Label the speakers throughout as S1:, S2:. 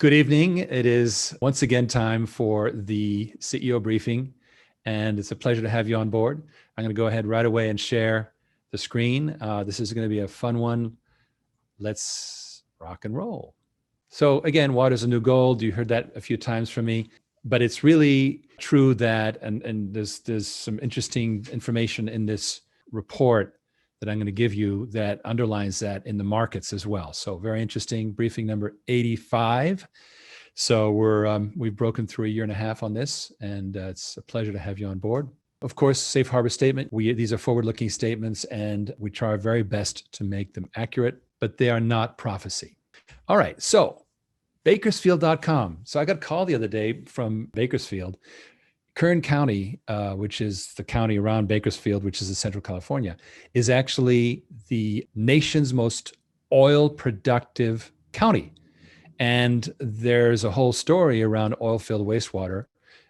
S1: Good evening. It is once again time for the CEO briefing, and it's a pleasure to have you on board. I'm going to go ahead right away and share the screen. This is going to be a fun one. Let's rock and roll. So again, water's a new gold. You heard that a few times from me, but it's really true that, and there's some interesting information in this report that I'm going to give you that underlines that in the markets as well. So very interesting. Briefing number 85. So we've broken through a year and a half on this, and it's a pleasure to have you on board. Of course, safe harbor statement. These are forward-looking statements, and we try our very best to make them accurate, but they are not prophecy. All right. So Bakersfield.com. So I got a call the other day from Bakersfield. Kern County, which is the county around Bakersfield, which is in Central California, is actually the nation's most oil productive county. And there's a whole story around oil field wastewater.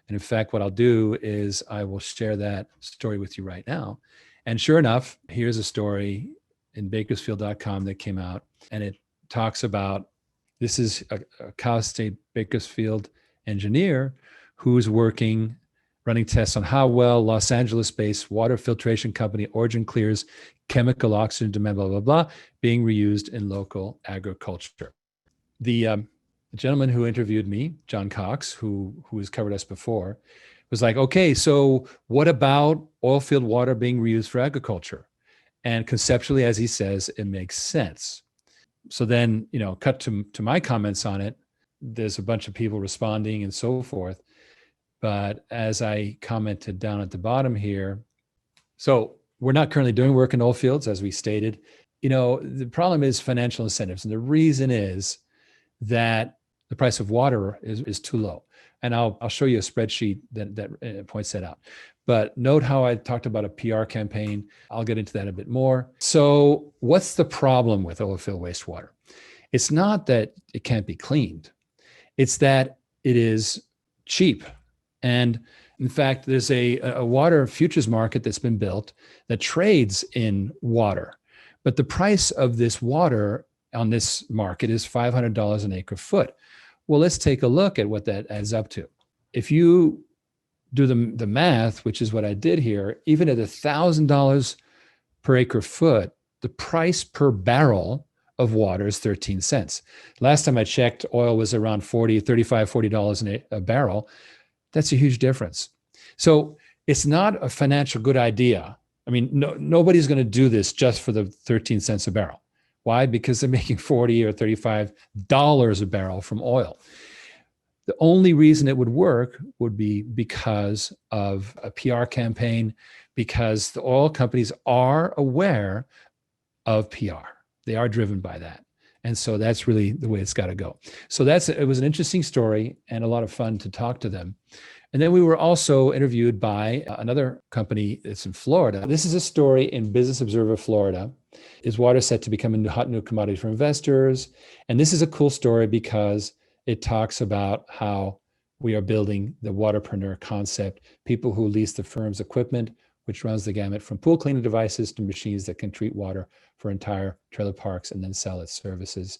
S1: And in fact, what I'll do is I will share that story with you right now. And sure enough, here's a story in Bakersfield.com that came out, and it talks about, this is a Cal State Bakersfield engineer who's running tests on how well Los Angeles-based water filtration company OriginClear's chemical oxygen demand, blah, blah, blah, being reused in local agriculture. The gentleman who interviewed me, John Cox, who has covered us before, was like, okay, so what about oil field water being reused for agriculture? And conceptually, as he says, it makes sense. So then, cut to my comments on it. There's a bunch of people responding and so forth. But as I commented down at the bottom here, so we're not currently doing work in oil fields, as we stated. The problem is financial incentives. And the reason is that the price of water is too low. And I'll show you a spreadsheet that points that out. But note how I talked about a PR campaign. I'll get into that a bit more. So what's the problem with oil field wastewater? It's not that it can't be cleaned. It's that it is cheap. And in fact, there's a water futures market that's been built that trades in water. But the price of this water on this market is $500 an acre foot. Well, let's take a look at what that adds up to. If you do the math, which is what I did here, even at $1,000 per acre foot, the price per barrel of water is 13 cents. Last time I checked, oil was around $40 a barrel. That's a huge difference. So it's not a financial good idea. I mean, nobody's going to do this just for the 13 cents a barrel. Why? Because they're making $40 or $35 a barrel from oil. The only reason it would work would be because of a PR campaign, because the oil companies are aware of PR. They are driven by that. And so that's really the way it's got to go. So it was an interesting story and a lot of fun to talk to them. And then we were also interviewed by another company that's in Florida. This is a story in Business Observer Florida. Is water set to become a hot new commodity for investors? And this is a cool story because it talks about how we are building the waterpreneur concept, people who lease the firm's equipment, which runs the gamut from pool cleaning devices to machines that can treat water for entire trailer parks and then sell its services.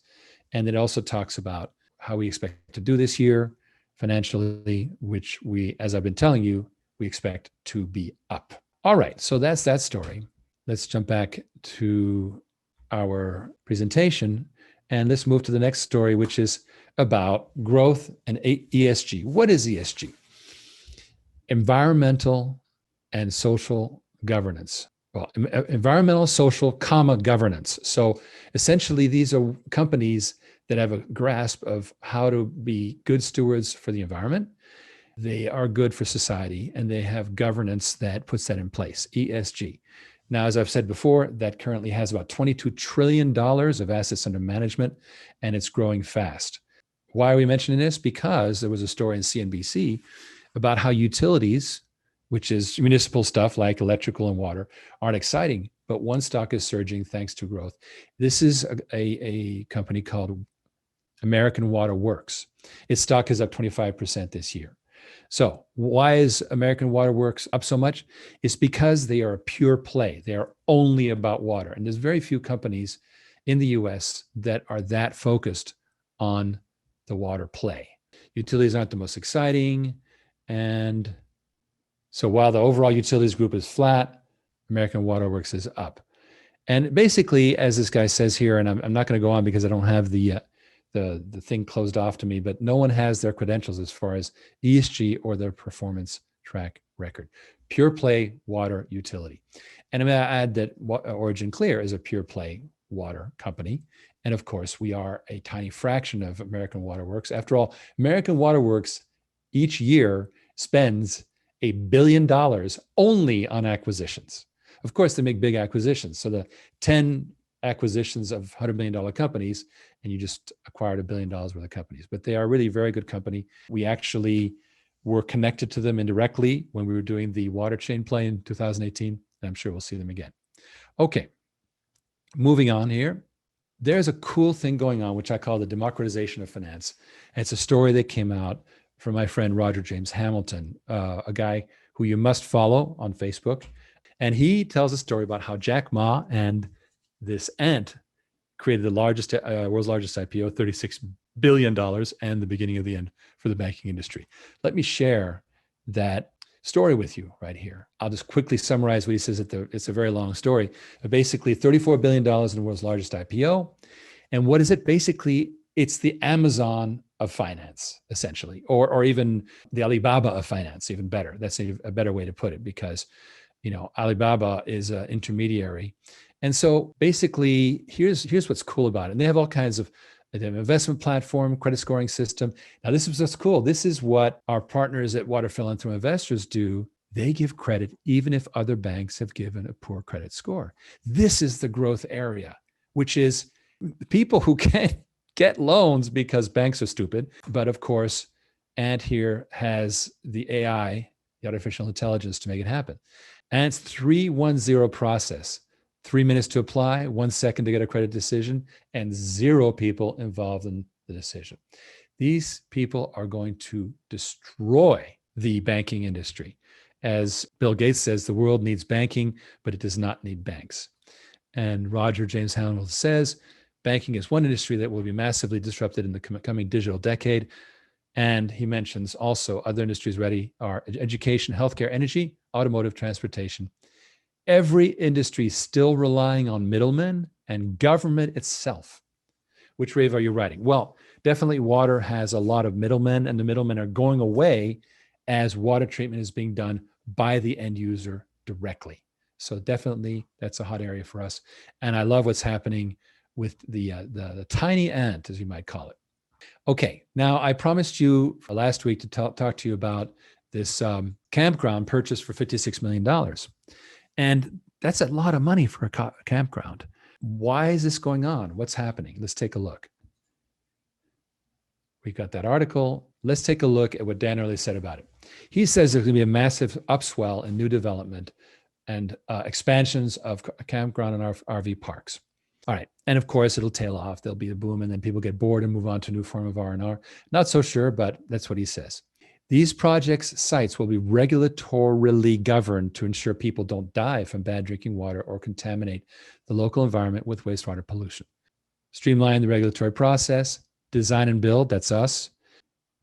S1: And it also talks about how we expect to do this year financially, which we, as I've been telling you, we expect to be up. All right, so that's that story. Let's jump back to our presentation and let's move to the next story, which is about growth and ESG. What is ESG? Environmental and social governance. Well, environmental, social, governance. So essentially, these are companies that have a grasp of how to be good stewards for the environment. They are good for society, and they have governance that puts that in place, ESG. Now, as I've said before, that currently has about $22 trillion of assets under management, and it's growing fast. Why are we mentioning this? Because there was a story in CNBC about how utilities, which is municipal stuff like electrical and water, aren't exciting, but one stock is surging thanks to growth. This is a company called American Water Works. Its stock is up 25% this year. So why is American Water Works up so much? It's because they are a pure play. They are only about water. And there's very few companies in the US that are that focused on the water play. Utilities aren't the most exciting. And so while the overall utilities group is flat, American Water Works is up. And basically, as this guy says here, and I'm not going to go on because I don't have the thing closed off to me, but no one has their credentials as far as ESG or their performance track record. Pure play water utility. And I'm going to add that OriginClear is a pure play water company. And of course, we are a tiny fraction of American Water Works. After all, American Water Works each year spends $1 billion only on acquisitions. Of course, they make big acquisitions. So the 10 acquisitions of $100 million companies, and you just acquired $1 billion worth of companies. But they are really a very good company. We actually were connected to them indirectly when we were doing the water chain play in 2018. And I'm sure we'll see them again. Okay, moving on here. There's a cool thing going on, which I call the democratization of finance. And it's a story that came out from my friend Roger James Hamilton, a guy who you must follow on Facebook. And he tells a story about how Jack Ma and this ant created the largest, world's largest IPO, $36 billion, and the beginning of the end for the banking industry. Let me share that story with you right here. I'll just quickly summarize what he says. It's a very long story. But basically, $34 billion in the world's largest IPO. And what is it? Basically, it's the Amazon of finance, essentially, or even the Alibaba of finance, even better. That's a better way to put it, because Alibaba is an intermediary. And so basically, here's what's cool about it. And they have all kinds of, they have an investment platform, credit scoring system. Now, this is what's cool. This is what our partners at Water Philanthroinvestors do. They give credit even if other banks have given a poor credit score. This is the growth area, which is people who can't get loans because banks are stupid. But of course, Ant here has the AI, the artificial intelligence, to make it happen. And it's 3-1-0 process. 3 minutes to apply, 1 second to get a credit decision, and 0 people involved in the decision. These people are going to destroy the banking industry. As Bill Gates says, the world needs banking, but it does not need banks. And Roger James Hamilton says, banking is one industry that will be massively disrupted in the coming digital decade. And he mentions also other industries ready are education, healthcare, energy, automotive, transportation. Every industry still relying on middlemen and government itself. Which wave are you riding? Well, definitely water has a lot of middlemen, and the middlemen are going away as water treatment is being done by the end user directly. So definitely that's a hot area for us. And I love what's happening with the tiny ant, as you might call it. Okay, now I promised you last week to talk to you about this campground purchased for $56 million. And that's a lot of money for a campground. Why is this going on? What's happening? Let's take a look. We've got that article. Let's take a look at what Dan Early said about it. He says there's going to be a massive upswell in new development and expansions of campground and RV parks. All right. And of course, it'll tail off. There'll be a boom, and then people get bored and move on to a new form of R&R. Not so sure, but that's what he says. These projects' sites will be regulatorily governed to ensure people don't die from bad drinking water or contaminate the local environment with wastewater pollution. Streamline the regulatory process, design and build, that's us.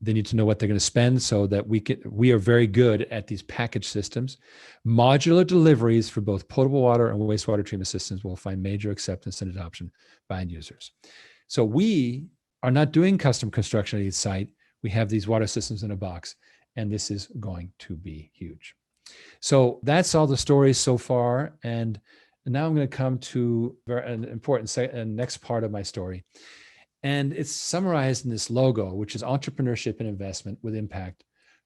S1: They need to know what they're going to spend so that we are very good at these package systems. Modular deliveries for both potable water and wastewater treatment systems will find major acceptance and adoption by end users. So we are not doing custom construction at each site. We have these water systems in a box, and this is going to be huge. So that's all the stories so far. And now I'm going to come to an important next part of my story. And it's summarized in this logo, which is entrepreneurship and investment with impact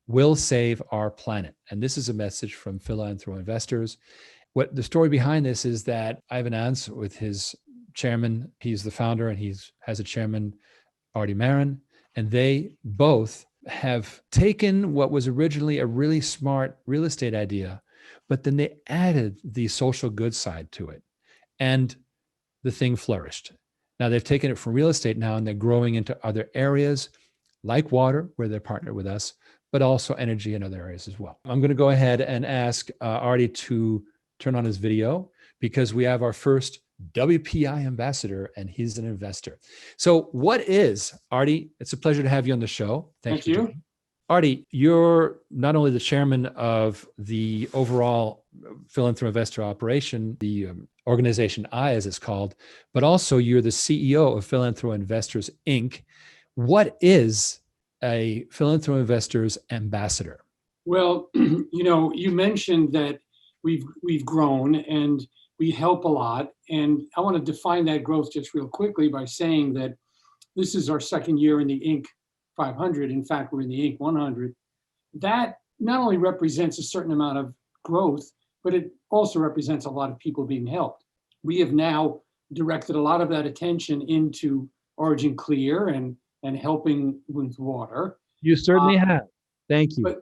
S1: will save our planet. And this is a message from Philanthroinvestors. What the story behind this is that Ivan Ants, with his chairman, he's the founder, and he has a chairman, Artie Marin, and they both have taken what was originally a really smart real estate idea, but then they added the social good side to it, and the thing flourished. Now they've taken it from real estate now, and they're growing into other areas like water, where they're partnered with us, but also energy and other areas as well. I'm going to go ahead and ask Artie to turn on his video, because we have our first WPI ambassador, and he's an investor. So, what is Artie? It's a pleasure to have you on the show. Thanks
S2: Thank
S1: for
S2: you.
S1: joining. Artie, you're not only the chairman of the overall Philanthroinvestor operation, the organization I, as it's called, but also you're the CEO of Philanthroinvestors Inc. What is a Philanthroinvestors Ambassador?
S2: Well, you mentioned that we've grown and we help a lot, and I want to define that growth just real quickly by saying that this is our second year in the Inc. 500. In fact, we're in the Inc. 100. That not only represents a certain amount of growth, but it also represents a lot of people being helped. We have now directed a lot of that attention into OriginClear and helping with water.
S1: You certainly have. Thank you.
S2: But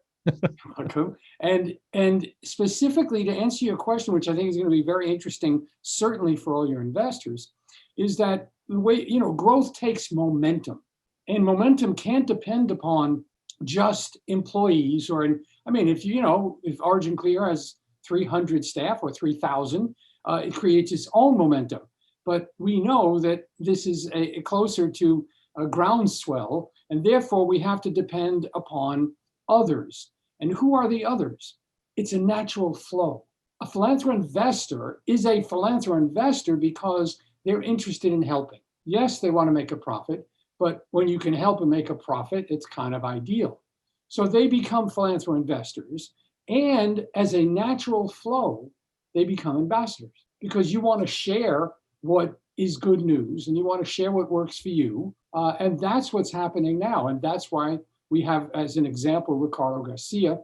S2: and specifically to answer your question, which I think is going to be very interesting, certainly for all your investors, is that the way, growth takes momentum, and momentum can't depend upon just employees if OriginClear has 300 staff or 3,000, it creates its own momentum. But we know that this is closer to a groundswell, and therefore we have to depend upon others. And who are the others? It's a natural flow. A philanthroinvestor is a philanthroinvestor because they're interested in helping. Yes, they want to make a profit, but when you can help and make a profit, it's kind of ideal. So they become philanthroinvestors, and as a natural flow, they become ambassadors because you want to share what is good news and you want to share what works for you. And that's what's happening now. And that's why we have, as an example, Ricardo Garcia,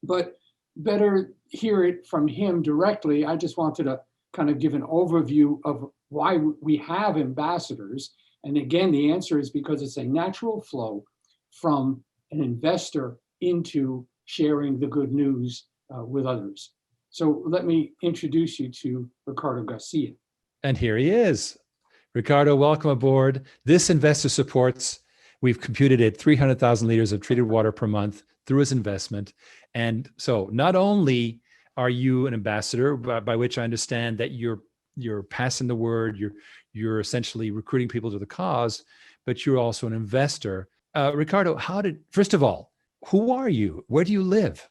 S2: but better hear it from him directly. I just wanted to kind of give an overview of why we have ambassadors. And again, the answer is because it's a natural flow from an investor into sharing the good news with others. So let me introduce you to Ricardo Garcia.
S1: And here he is. Ricardo, welcome aboard. This investor supports, we've computed it, 300,000 liters of treated water per month through his investment. And so not only are you an ambassador, by which I understand that you're passing the word, you're essentially recruiting people to the cause, but you're also an investor. Ricardo, first of all, who are you? Where do you live?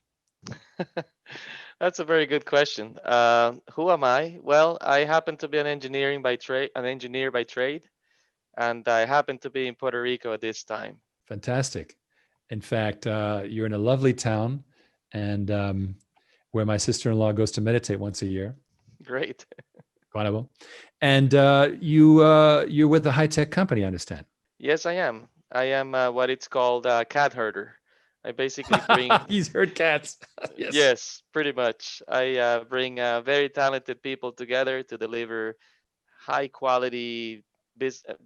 S3: That's a very good question. Who am I? Well, I happen to be an engineer by trade, and I happen to be in Puerto Rico at this time. Fantastic.
S1: In fact, you're in a lovely town, and where my sister-in-law goes to meditate once a year.
S3: Great.
S1: Guanabo. And you're with a high-tech company, I understand.
S3: Yes, I am. I am what it's called a cat herder. I basically bring.
S1: He's herd cats.
S3: Yes. Yes, pretty much. I bring very talented people together to deliver high-quality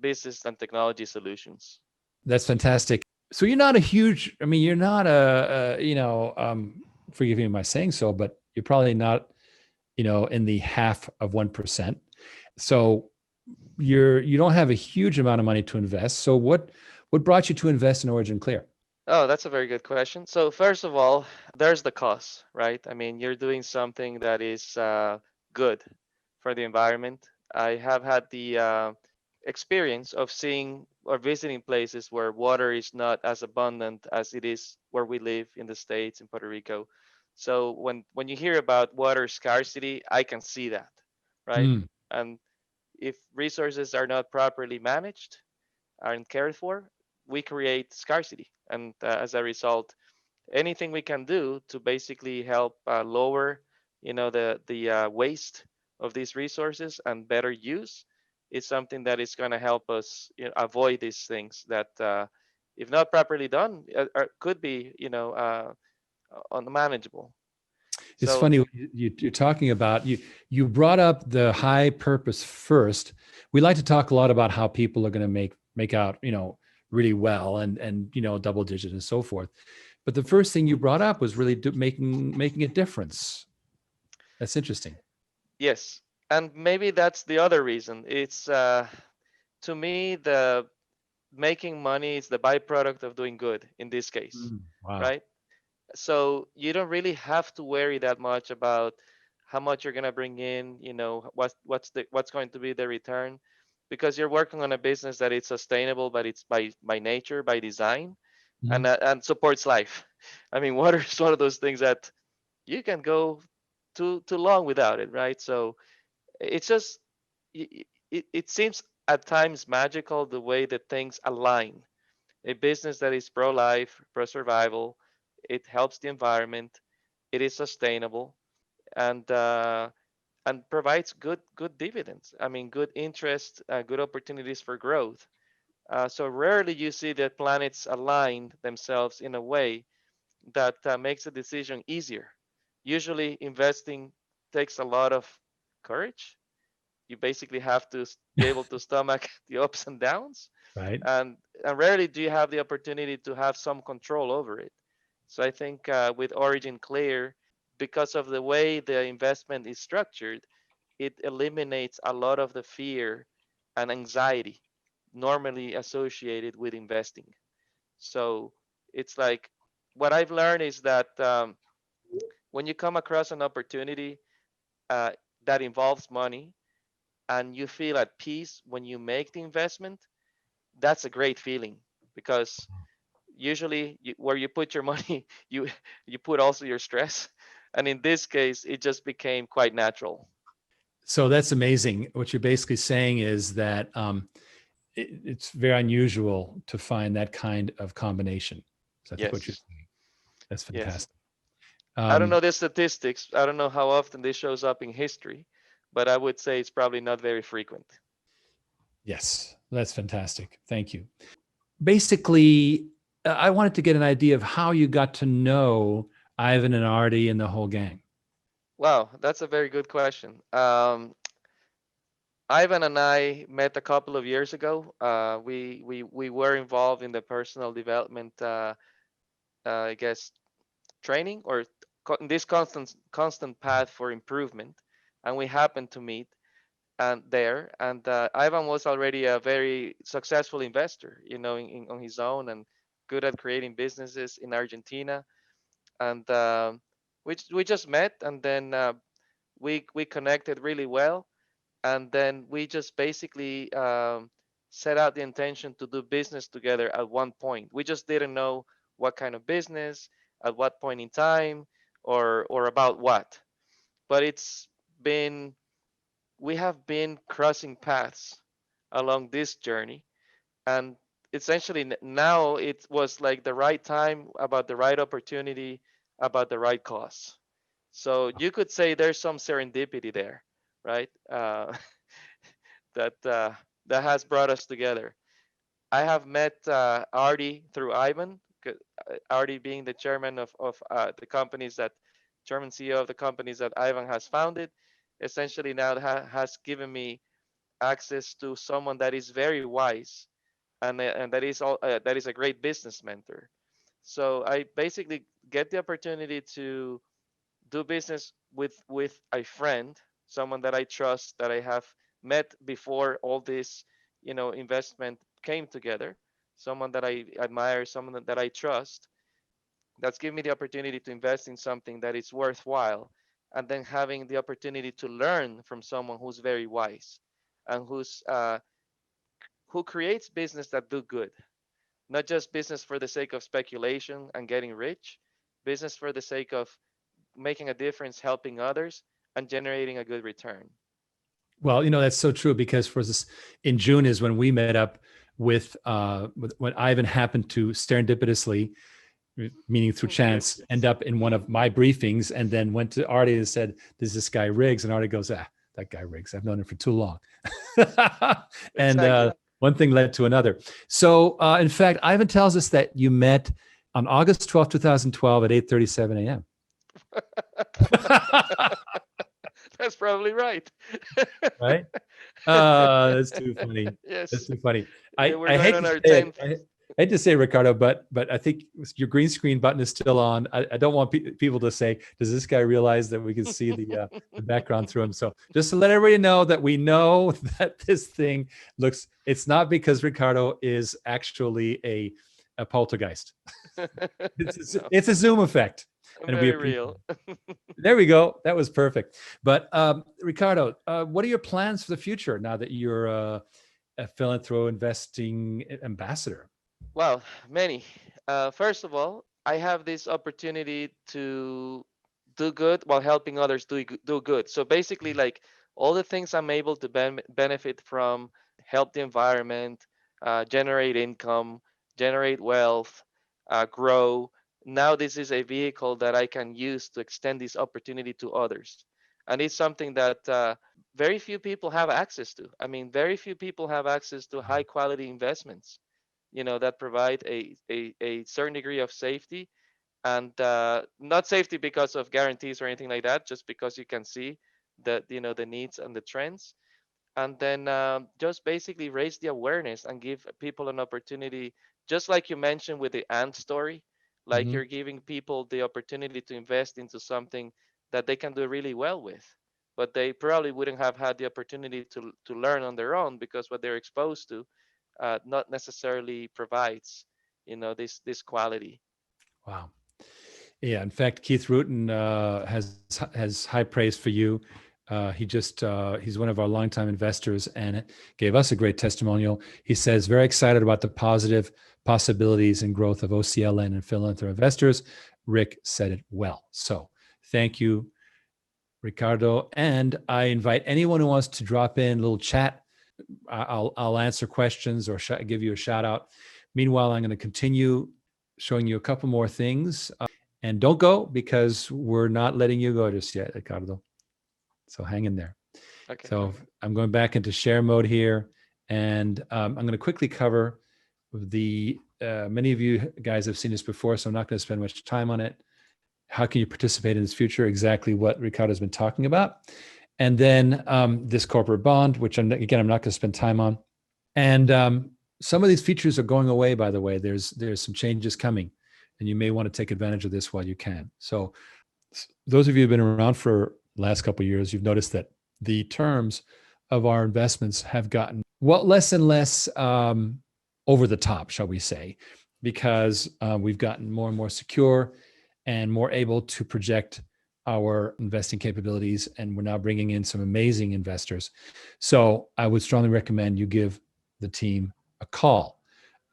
S3: business and technology solutions.
S1: That's fantastic. So you're not you're not forgive me my saying so, but you're probably not, in the half of 1%. So you don't have a huge amount of money to invest. So what brought you to invest in OriginClear?
S3: Oh, that's a very good question. So first of all, there's the cost, right? I mean, you're doing something that is good for the environment. I have had the experience of seeing or visiting places where water is not as abundant as it is where we live in the States, in Puerto Rico. So when you hear about water scarcity, I can see that, right? And if resources are not properly managed, aren't cared for, we create scarcity. And as a result, anything we can do to basically help lower, the waste of these resources and better use is something that is going to help us avoid these things that, if not properly done, could be, unmanageable.
S1: It's funny you're talking about, you brought up the high purpose first. We like to talk a lot about how people are going to make out, really well and double digit and so forth. But the first thing you brought up was really making a difference. That's interesting.
S3: Yes. And maybe that's the other reason. It's to me, the making money is the byproduct of doing good in this case.
S1: Wow.
S3: Right? So you don't really have to worry that much about how much you're going to bring in, what's going to be the return, because you're working on a business that is sustainable, but it's by nature, by design,
S1: Mhm.
S3: and supports life. I mean, water is one of those things that you can go too long without it, right? So it's just it seems at times magical the way that things align. A business that is pro-life, pro-survival, it helps the environment, it is sustainable, and provides good dividends. I mean, good interest, good opportunities for growth. So rarely you see that planets align themselves in a way that makes a decision easier. Usually, investing takes a lot of courage. You basically have to be able to stomach the ups and downs,
S1: Right.
S3: and rarely do you have the opportunity to have some control over it. So I think with OriginClear, because of the way the investment is structured, it eliminates a lot of the fear and anxiety normally associated with investing. So it's like what I've learned is that when you come across an opportunity uh, that involves money and you feel at peace when you make the investment, that's a great feeling, because usually where you put your money, you put also your stress. And in this case, it just became quite natural.
S1: So that's amazing. What you're basically saying is that it's very unusual to find that kind of combination. So I think what you're
S3: Yes,
S1: saying, that's
S3: yes.
S1: fantastic.
S3: I don't
S1: Um,
S3: know the statistics. I don't know how often this shows up in history, but I would say it's probably not very frequent.
S1: yes, that's fantastic. Thank you. Basically, I wanted to get an idea of how you got to know Ivan and Artie and the whole gang.
S3: Wow, that's a very good question. Ivan and I met a couple of years ago. We were involved in the personal development, I guess, training, or in this constant path for improvement, and we happened to meet and there. And Ivan was already a very successful investor, on his own, and good at creating businesses in Argentina. And we just met, and then we connected really well, and then we just basically set out the intention to do business together at one point. We just didn't know what kind of business, at what point in time, or about what. But been we have been crossing paths along this journey, and essentially now it was like the right time, about the right opportunity, about the right cause. So you could say there's some serendipity there, right? That has brought us together. I have met Artie through Ivan, Artie being the chairman of the companies that, chairman CEO of the companies that Ivan has founded. Essentially now has given me access to someone that is very wise, and that is a great business mentor. So I basically get the opportunity to do business with a friend, someone that I trust, that I have met before all this, investment came together, someone that I admire, someone that I trust, that's given me the opportunity to invest in something that is worthwhile, and then having the opportunity to learn from someone who's very wise, and who creates business that do good, not just business for the sake of speculation and getting rich, business for the sake of making a difference, helping others, and generating a good return.
S1: Well, that's so true, because for this, in June is when we met up with when Ivan happened to serendipitously, meaning through chance,
S3: Yes.
S1: end up in one of my briefings, and then went to Artie and said, "There's this guy Riggs," and Artie goes, "Ah, that guy Riggs. I've known him for too long." And
S3: Exactly.
S1: one thing led to another. So, in fact, Ivan tells us that you met on August 12th, 2012 at 8:37 a.m.
S3: That's probably right.
S1: Right? That's too funny. That's
S3: Yes.
S1: too funny.
S3: Yeah,
S1: I,
S3: we're
S1: I
S3: going
S1: hate
S3: on
S1: to
S3: our
S1: say it.
S3: 10th.
S1: I hate to say it, Ricardo, but I think your green screen button is still on. I don't want people to say, "Does this guy realize that we can see the background through him?" So just to let everybody know that we know that this thing looks. It's not because Ricardo is actually a poltergeist.
S3: No,
S1: It's a Zoom effect. And we
S3: very
S1: appreciate
S3: real.
S1: it. There we go. That was perfect. But Ricardo, what are your plans for the future now that you're a Philanthroinvesting Ambassador?
S3: Well, many. First of all, I have this opportunity to do good while helping others do good. So basically, like all the things I'm able to benefit from, help the environment, generate income, generate wealth, grow. Now this is a vehicle that I can use to extend this opportunity to others, and it's something that very few people have access to. I mean, very few people have access to high quality investments, that provide a certain degree of safety, and not safety because of guarantees or anything like that, just because you can see the needs and the trends, and then just basically raise the awareness and give people an opportunity, just like you mentioned with the ant story, like
S1: Mm-hmm.
S3: you're giving people the opportunity to invest into something that they can do really well with, but they probably wouldn't have had the opportunity to learn on their own, because what they're exposed to not necessarily provides this quality.
S1: Wow. Yeah. In fact, Keith Rutan has high praise for you. He's one of our longtime investors and gave us a great testimonial. He says very excited about the positive possibilities and growth of OCLN and Philanthroinvestors Investors. Rick said it well. So thank you, Ricardo. And I invite anyone who wants to drop in a little chat. I'll answer questions or give you a shout out. Meanwhile, I'm going to continue showing you a couple more things. And don't go, because we're not letting you go just yet, Ricardo. So hang in there.
S3: Okay.
S1: So I'm going back into share mode here, and I'm going to quickly cover the, many of you guys have seen this before, so I'm not going to spend much time on it. How can you participate in this future? Exactly what Ricardo's been talking about. And then this corporate bond, which I'm not going to spend time on. And some of these features are going away, by the way. There's some changes coming, and you may want to take advantage of this while you can. So those of you who've been around for the last couple of years, you've noticed that the terms of our investments have gotten less and less over the top, shall we say, because we've gotten more and more secure and more able to project our investing capabilities, and we're now bringing in some amazing investors. So I would strongly recommend you give the team a call.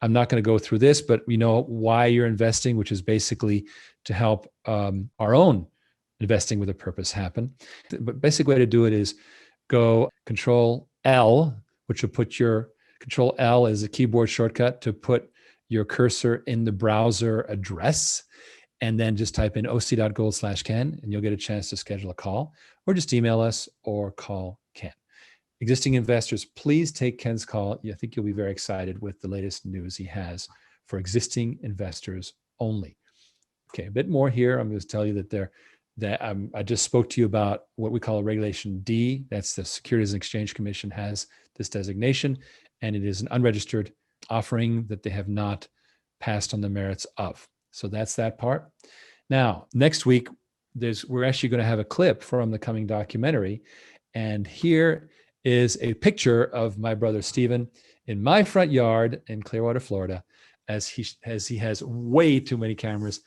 S1: I'm not going to go through this, but we know why you're investing, which is basically to help our own investing with a purpose happen. But basic way to do it is go Control L, which will put your Control L is a keyboard shortcut to put your cursor in the browser address, and then just type in oc.gold/Ken, and you'll get a chance to schedule a call, or just email us or call Ken. Existing investors, please take Ken's call. I think you'll be very excited with the latest news he has for existing investors only. Okay, a bit more here. I'm going to tell you that I just spoke to you about what we call a Regulation D. That's the Securities and Exchange Commission has this designation, and it is an unregistered offering that they have not passed on the merits of. So that's that part. Now, next week, we're actually going to have a clip from the coming documentary, and here is a picture of my brother Stephen in my front yard in Clearwater, Florida, as he has way too many cameras.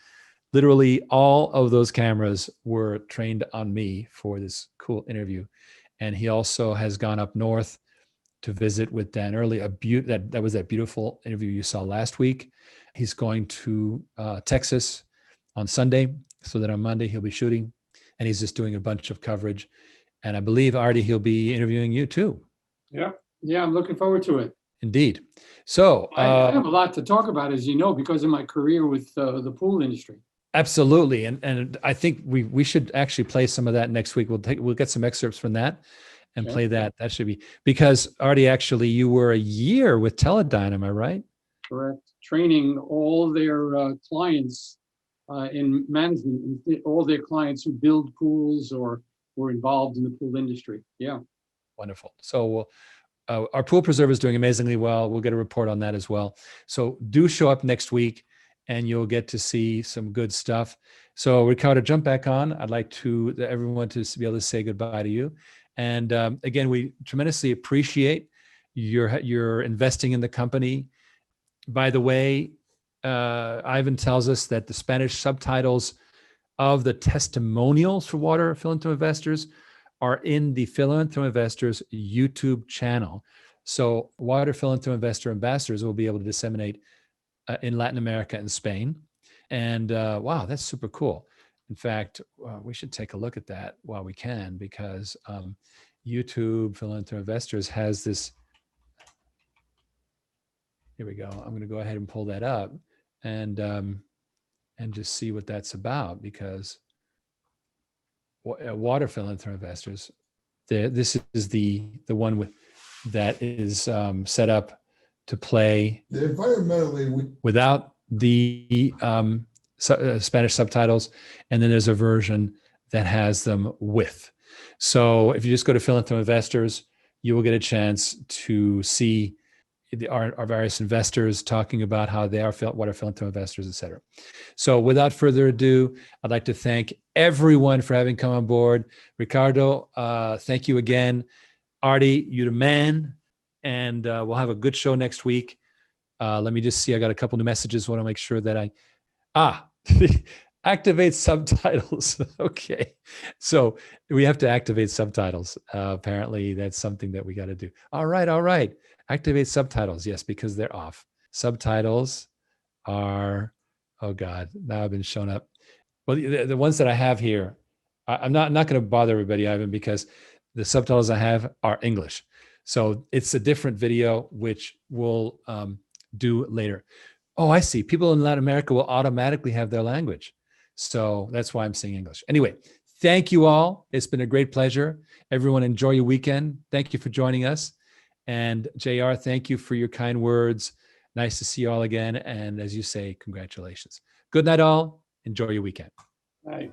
S1: Literally, all of those cameras were trained on me for this cool interview, and he also has gone up north to visit with Dan Early. That was that beautiful interview you saw last week. He's going to Texas on Sunday, so that on Monday he'll be shooting, and he's just doing a bunch of coverage. And I believe, Artie, he'll be interviewing you too.
S2: Yeah, I'm looking forward to it.
S1: Indeed. So
S2: I have a lot to talk about, as you know, because of my career with the pool industry.
S1: Absolutely, and I think we should actually play some of that next week. We'll get some excerpts from that and play that. That should be, because Artie, actually, you were a year with Teledyne, am I right?
S2: Correct. Training all their clients in management, all their clients who build pools or were involved in the pool industry. Yeah.
S1: Wonderful. So our pool preserver is doing amazingly well. We'll get a report on that as well. So do show up next week, and you'll get to see some good stuff. So Ricardo, jump back on. I'd like everyone to be able to say goodbye to you. And again, we tremendously appreciate your investing in the company. By the way, Ivan tells us that the Spanish subtitles of the testimonials for Water Philanthroinvestors are in the Philanthroinvestors YouTube channel. So Water Philanthroinvestor Ambassadors will be able to disseminate in Latin America and Spain. And wow, that's super cool. In fact, we should take a look at that while we can, because YouTube Philanthroinvestors has this. Here we go. I'm going to go ahead and pull that up and just see what that's about, because Water Philanthroinvestors, this is the one with that is set up to play environmentally without the Spanish subtitles, and then there's a version that has them with. So if you just go to Philanthroinvestors, you will get a chance to see our various investors talking about how they are Water Philanthroinvestors, et cetera. So without further ado, I'd like to thank everyone for having come on board. Ricardo, thank you again. Artie, you're the man. And we'll have a good show next week. Let me just see. I got a couple new messages. Want to make sure that activate subtitles. Okay. So we have to activate subtitles. Apparently that's something that we got to do. All right. Activate subtitles. Yes, because they're off. Subtitles are, oh God, now I've been shown up. Well, the ones that I have here, I'm not going to bother everybody, Ivan, because the subtitles I have are English. So it's a different video, which we'll do later. Oh, I see. People in Latin America will automatically have their language. So that's why I'm saying English. Anyway, thank you all. It's been a great pleasure. Everyone, enjoy your weekend. Thank you for joining us. And JR, thank you for your kind words. Nice to see you all again. And as you say, congratulations. Good night, all. Enjoy your weekend.
S2: Right.